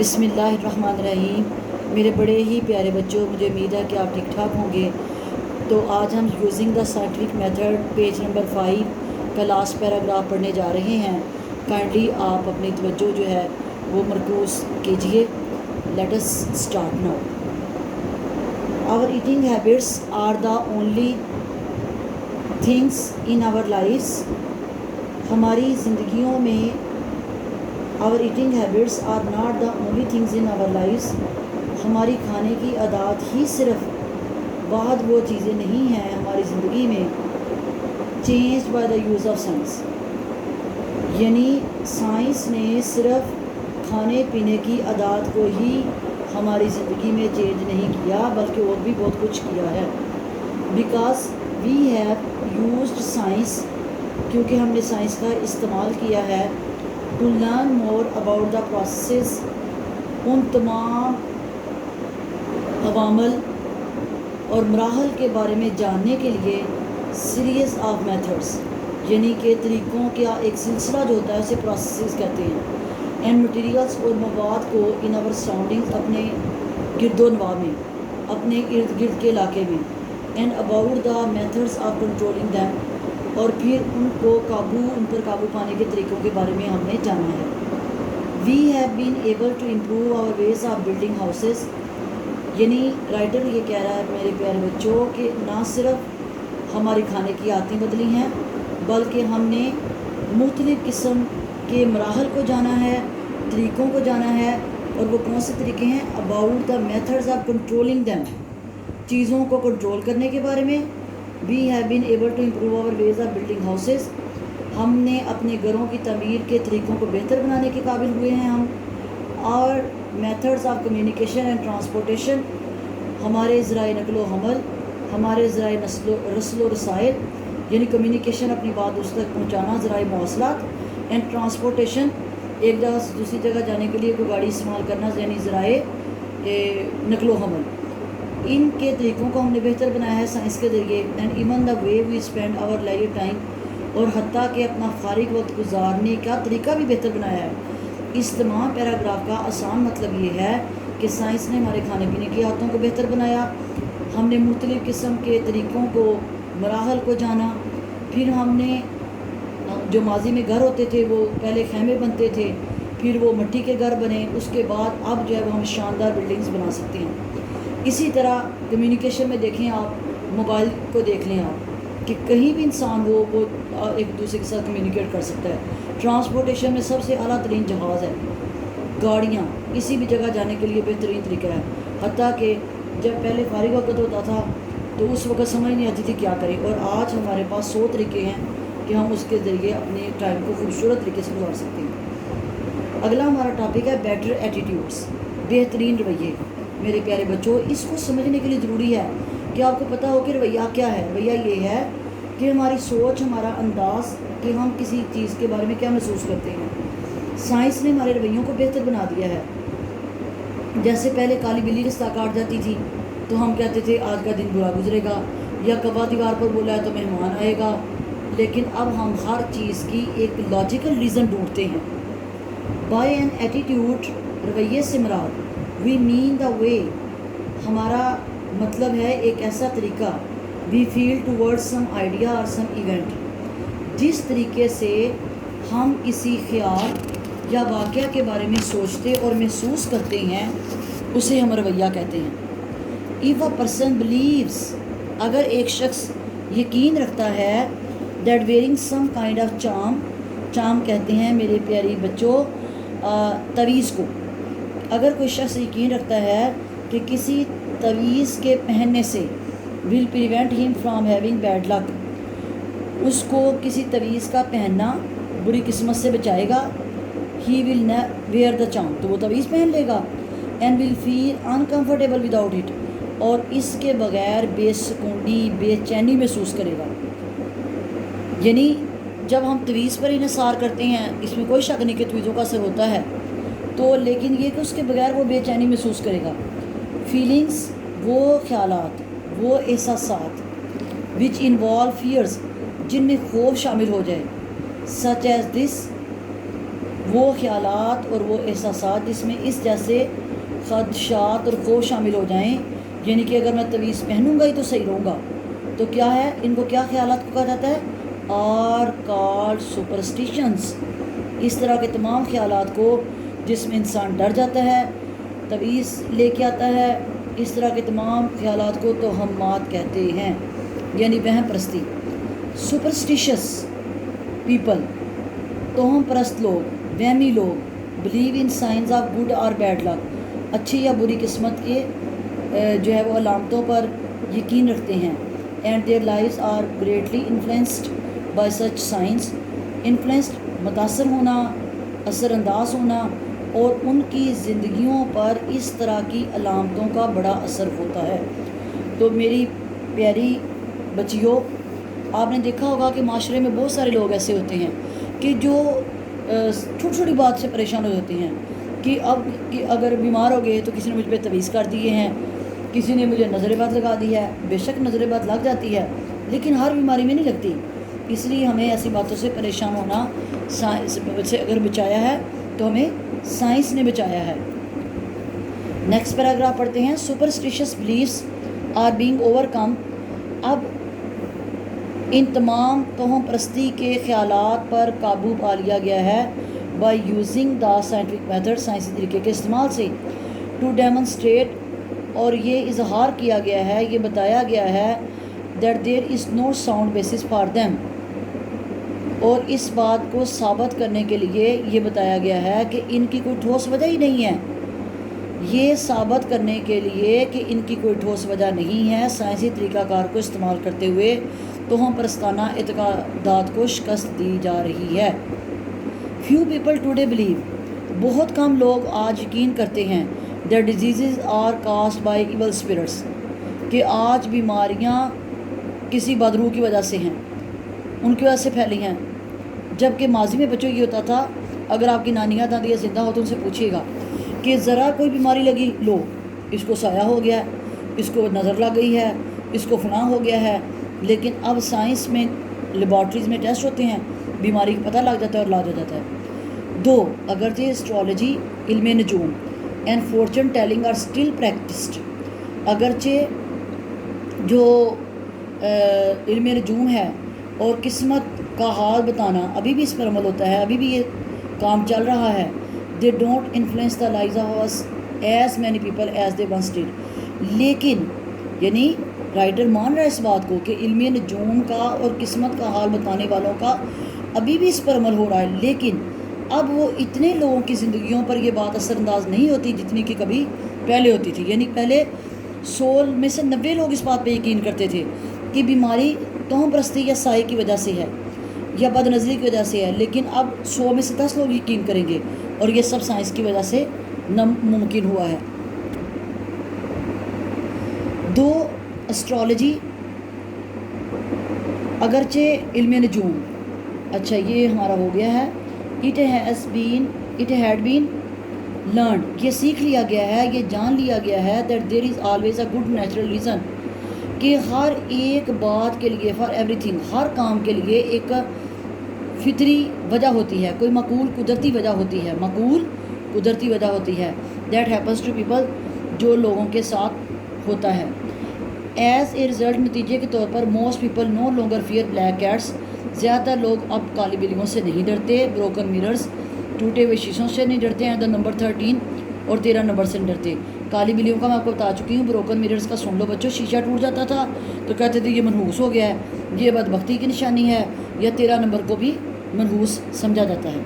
بسم اللہ الرحمن الرحیم۔ میرے بڑے ہی پیارے بچوں، مجھے امید ہے کہ آپ ٹھیک ٹھاک ہوں گے۔ تو آج ہم using the scientific method page number 5 کا لاسٹ پیراگراف پڑھنے جا رہے ہیں۔ کائنڈلی آپ اپنی توجہ جو ہے وہ مرکوز کیجئے۔ Let us start now. Our eating habits are the only things in our lives. ہماری زندگیوں میں our eating habits are not the only things in our lives۔ ہماری کھانے کی عادات ہی صرف بعد وہ چیزیں نہیں ہیں ہماری زندگی میں۔ changed by the use of science، یعنی سائنس نے صرف کھانے پینے کی عادات کو ہی ہماری زندگی میں چینج نہیں کیا بلکہ اور بھی بہت کچھ کیا ہے۔ Because we have used science, کیونکہ ہم نے سائنس کا استعمال کیا ہے to learn more about the process, ان تمام عوامل اور مراحل کے بارے میں جاننے کے لیے سیریز آف میتھڈس، یعنی کہ طریقوں کا ایک سلسلہ جو ہوتا ہے اسے پروسیسز کہتے ہیں۔ اینڈ مٹیریلس، اور مواد کو ان آور سراؤنڈنگس، اپنے گرد و نواح میں، اپنے ارد گرد کے علاقے میں۔ And about the methods of controlling them, اور پھر ان پر قابو پانے کے طریقوں کے بارے میں ہم نے جانا ہے۔ We have been able to improve our ways of building houses, یعنی رائٹر یہ کہہ رہا ہے میرے پیارے بچوں کہ نہ صرف ہماری کھانے کی عادتیں بدلی ہیں بلکہ ہم نے مختلف قسم کے مراحل کو جانا ہے، طریقوں کو جانا ہے۔ اور وہ کون سے طریقے ہیں؟ About the methods of controlling them, چیزوں کو کنٹرول کرنے کے بارے میں۔ We have been able to improve our ways of building houses, ہم نے اپنے گھروں کی تعمیر کے طریقوں کو بہتر بنانے کے قابل ہوئے ہیں ہم۔ اور methods of communication and transportation, ہمارے ذرائع نقل و حمل، ہمارے ذرائع رسل و رسائل، یعنی کمیونیکیشن اپنی بات اس تک پہنچانا، ذرائع مواصلات، اینڈ ٹرانسپورٹیشن ایک جگہ سے دوسری جگہ جانے کے لیے کوئی گاڑی استعمال کرنا، یعنی ذرائع نقل و حمل۔ ان کے طریقوں کو ہم نے بہتر بنایا ہے سائنس کے ذریعے۔ And even the way we spend our leisure time, اور حتیٰ کہ اپنا فارغ وقت گزارنے کا طریقہ بھی بہتر بنایا ہے۔ اس تمام پیراگراف کا آسان مطلب یہ ہے کہ سائنس نے ہمارے کھانے پینے کی عادتوں کو بہتر بنایا، ہم نے مختلف قسم کے طریقوں کو، مراحل کو جانا، پھر ہم نے جو ماضی میں گھر ہوتے تھے وہ پہلے خیمے بنتے تھے، پھر وہ مٹی کے گھر بنے، اس کے بعد اب جو ہے وہ ہم شاندار بلڈنگز بنا سکتے ہیں۔ اسی طرح کمیونیکیشن میں دیکھیں آپ، موبائل کو دیکھ لیں آپ کہ کہیں بھی انسان ہو وہ ایک دوسرے کے ساتھ کمیونیکیٹ کر سکتا ہے۔ ٹرانسپورٹیشن میں سب سے اعلیٰ ترین جہاز ہے، گاڑیاں کسی بھی جگہ جانے کے لیے بہترین طریقہ ہے۔ حتیٰ کہ جب پہلے فارغ وقت ہوتا تھا تو اس وقت سمجھ نہیں آتی تھی کیا کریں، اور آج ہمارے پاس 100 طریقے ہیں کہ ہم اس کے ذریعے اپنے ٹائم کو خوبصورت طریقے سے گزار سکتے ہیں۔ اگلا ہمارا ٹاپک ہے بیٹر ایٹیٹیوڈس، بہترین رویے۔ میرے پیارے بچوں، اس کو سمجھنے کے لیے ضروری ہے کہ آپ کو پتہ ہو کہ رویہ کیا ہے۔ رویہ یہ ہے کہ ہماری سوچ، ہمارا انداز کہ ہم کسی چیز کے بارے میں کیا محسوس کرتے ہیں۔ سائنس نے ہمارے رویوں کو بہتر بنا دیا ہے۔ جیسے پہلے کالی بلی رستہ کاٹ جاتی تھی تو ہم کہتے تھے آج کا دن برا گزرے گا، یا کوا دیوار پر بولا ہے تو مہمان آئے گا، لیکن اب ہم ہر چیز کی ایک لاجیکل ریزن ڈھونڈتے ہیں۔ بائی این ایٹیٹیوڈ، رویے سے مراد، وی مین دا وے، ہمارا مطلب ہے ایک ایسا طریقہ، وی فیل ٹوورڈ سم آئیڈیا اور سم ایونٹ، جس طریقے سے ہم کسی خیال یا واقعہ کے بارے میں سوچتے اور محسوس کرتے ہیں اسے ہم رویہ کہتے ہیں۔ ایف اے پرسن بلیوز، اگر ایک شخص یقین رکھتا ہے، that wearing some kind of charm, charm کہتے ہیں میرے پیاری بچوں تعویذ کو، اگر کوئی شخص یقین رکھتا ہے کہ کسی تعویذ کے پہننے سے ول پریونٹ ہم فرام ہیونگ بیڈ لک، اس کو کسی تعویذ کا پہننا بری قسمت سے بچائے گا، ہی ول ویئر دا چارم، تو وہ تعویذ پہن لے گا، and will feel uncomfortable without it, اور اس کے بغیر بے سکونی، بے چینی محسوس کرے گا۔ یعنی جب ہم تعویذ پر انحصار کرتے ہیں، اس میں کوئی شک نہیں کہ تعویذوں کا اثر ہوتا ہے، تو لیکن یہ کہ اس کے بغیر وہ بے چینی محسوس کرے گا۔ فیلنگس، وہ خیالات، وہ احساسات، وچ انوالو فیئرز، جن میں خوف شامل ہو جائے، سچ ایز دس، وہ خیالات اور وہ احساسات جس میں اس جیسے خدشات اور خوف شامل ہو جائیں، یعنی کہ اگر میں تعویذ پہنوں گا ہی تو صحیح رہوں گا، تو کیا ہے، ان کو کیا خیالات کو کہا جاتا ہے؟ Are called superstitions. اس طرح کے تمام خیالات کو جس میں انسان ڈر جاتا ہے، تعویذ لے کے آتا ہے، اس طرح کے تمام خیالات کو توہمات کہتے ہیں، یعنی وہم پرستی۔ سپرسٹیشس پیپل، توہم پرست لوگ، وہمی لوگ، believe in signs of good اور بیڈ لک، اچھی یا بری قسمت کے جو ہے وہ علامتوں پر یقین رکھتے ہیں۔ And their lives are greatly influenced by such science, influenced متاثر ہونا، اثر انداز ہونا، اور ان کی زندگیوں پر اس طرح کی علامتوں کا بڑا اثر ہوتا ہے۔ تو میری پیاری بچیوں، آپ نے دیکھا ہوگا کہ معاشرے میں بہت سارے لوگ ایسے ہوتے ہیں کہ جو چھوٹی چھوٹی بات سے پریشان ہو جاتے ہیں کہ اب کہ اگر بیمار ہو گئے تو کسی نے مجھ پہ تعویذ کر دیے ہیں، کسی نے مجھے نظر بد لگا دی ہے۔ بے شک نظر بد لگ جاتی ہے، لیکن ہر بیماری میں نہیں لگتی، اس لیے ہمیں ایسی باتوں سے پریشان ہونا سائنس سے اگر بچایا ہے تو ہمیں سائنس نے بچایا ہے۔ نیکسٹ پیراگراف پڑھتے ہیں۔ Superstitious beliefs are being overcome. اب ان تمام توہم پرستی کے خیالات پر قابو پا لیا گیا ہے by using the scientific method, سائنسی طریقے کے استعمال سے، ٹو ڈیمونسٹریٹ، اور یہ اظہار کیا گیا ہے، یہ بتایا گیا ہے، that there is know sound basis for them, اور اس بات کو ثابت کرنے کے لیے یہ بتایا گیا ہے کہ ان کی کوئی ٹھوس وجہ ہی نہیں ہے۔ یہ ثابت کرنے کے لیے کہ ان کی کوئی ٹھوس وجہ نہیں ہے، سائنسی طریقہ کار کو استعمال کرتے ہوئے توہم پرستانہ اعتقادات کو شکست دی جا رہی ہے۔ فیو پیپل ٹوڈے بلیو، بہت کم لوگ آج یقین کرتے ہیں، that diseases are caused by evil spirits, کہ آج بیماریاں کسی بدروح کی وجہ سے ہیں، ان کی وجہ سے پھیلی ہیں، جبکہ ماضی میں بچوں یہ ہوتا تھا، اگر آپ کی نانیاں دادیاں زندہ ہو تو ان سے پوچھیے گا کہ ذرا کوئی بیماری لگی، لو اس کو سایہ ہو گیا ہے، اس کو نظر لگ گئی ہے، اس کو فلاں ہو گیا ہے، لیکن اب سائنس میں لیبارٹریز میں ٹیسٹ ہوتے ہیں، بیماری کا پتہ لگ جاتا ہے اور علاج ہو جاتا ہے۔ دو اگرچہ اسٹرالوجی، علم نجوم، and fortune telling are still practised, اگرچہ جو علم نجوم ہے اور قسمت کا حال بتانا ابھی بھی اس پر عمل ہوتا ہے، ابھی بھی یہ کام چل رہا ہے۔ They don't influence the lives of us as many people as they once did, لیکن یعنی رائٹر مان رہا ہے اس بات کو کہ علم نجوم کا اور قسمت کا حال بتانے والوں کا ابھی بھی اس پر عمل ہو رہا ہے، لیکن اب وہ اتنے لوگوں کی زندگیوں پر یہ بات اثر انداز نہیں ہوتی جتنی کہ کبھی پہلے ہوتی تھی۔ یعنی پہلے 100 میں سے 90 لوگ اس بات پہ یقین کرتے تھے کہ بیماری توہم پرستی یا سائے کی وجہ سے ہے یا بد نظری کی وجہ سے ہے، لیکن اب 100 میں سے 10 لوگ یقین کریں گے، اور یہ سب سائنس کی وجہ سے ممکن ہوا ہے۔ دو اسٹرالوجی، اگرچہ علم نجوم، اچھا یہ ہمارا ہو گیا ہے۔ اٹ ہیڈ بین لرنڈ، یہ سیکھ لیا گیا ہے، یہ جان لیا گیا ہے، that there is always a good natural reason, کہ ہر ایک بات کے لیے، فار ایوری تھنگ، ہر کام کے لیے ایک فطری وجہ ہوتی ہے، کوئی معقول قدرتی وجہ ہوتی ہے، معقول قدرتی وجہ ہوتی ہے، دیٹ ہیپنس ٹو پیپل، جو لوگوں کے ساتھ ہوتا ہے۔ ایز اے رزلٹ، نتیجے کے طور پر، most people no longer fear black cats, زیادہ لوگ اب کالی بلیوں سے نہیں ڈرتے، بروکن میررز، ٹوٹے ہوئے شیشوں سے نہیں ڈرتے ہیں، دا نمبر 13 اور 13 نمبر سے نہیں ڈرتے۔ کالی بلیوں کا میں آپ کو بتا چکی ہوں، بروکن میررز کا سن لو بچوں، شیشہ ٹوٹ جاتا تھا تو کہتے تھے یہ منحوس ہو گیا ہے، یہ بدبختی کی نشانی ہے، یا 13 نمبر کو بھی منحوس سمجھا جاتا ہے۔